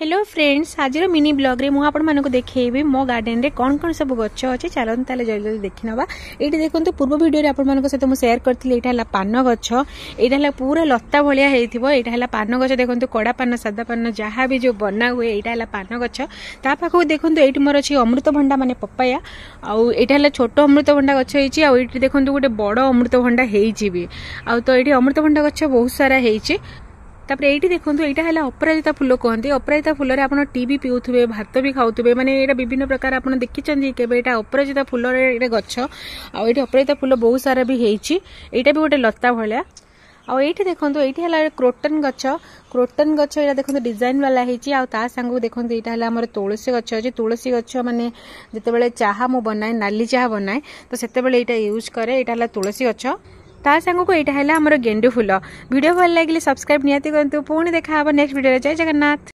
Hello friends, आज mini blog रे मुझे आपको देखी मो गार्डन रे कौन कौन सब गच अच्छे चलते जल्दी जल्दी देखी ना। ये देखो पूर्व भिडियो आप सहित मुझे सेयार करी। यहाँ पान गछ, यहाँ पूरा लता भाया यहाँ पान गछ। देखो कड़ा पान सादा पान जहाँ भी जो बना हुए यहाँ पान गछ। ता पाखक देखो ये मोर अच्छी अमृतभंडा माने पपाया आउ यहाँ छोट अमृतभंडा गछ होती। देखो गोटे बड़ अमृतभंडा होती तो ये अमृतभंडा गछ बहुत सारा होती। तापर ये देखो यहाँ है अपराजिता फूल कहते। अपराजिता फूल आप टी भी पीऊे, भात भी खाऊे, माने यहाँ विभिन्न प्रकार आप देखी केवे यहाँ अपराजिता फूल गछ। आठ अपराजिता फूल बहुत सारा भी होती। यहाँ भी गोटे लता भाया। आठ देखो ये है क्रोटन गछ। क्रोटन गछ यहाँ देखो डिजाइन वाला होता सांग। देखो यहाँ है आम तुलसी गछ अच्छे। तुलसी गछ माने जिते चाह मु बनाए, नाली चाह बनाए तो से यहाँ यूज करे। यहाँ है तुलसी गछ ता सांग को यहाँ है आम गेंडु फूल। वीडियो भल लगे सब्सक्राइब निहाती करंतु। पुणी देखा नेक्स्ट वीडियो। जय जगन्नाथ।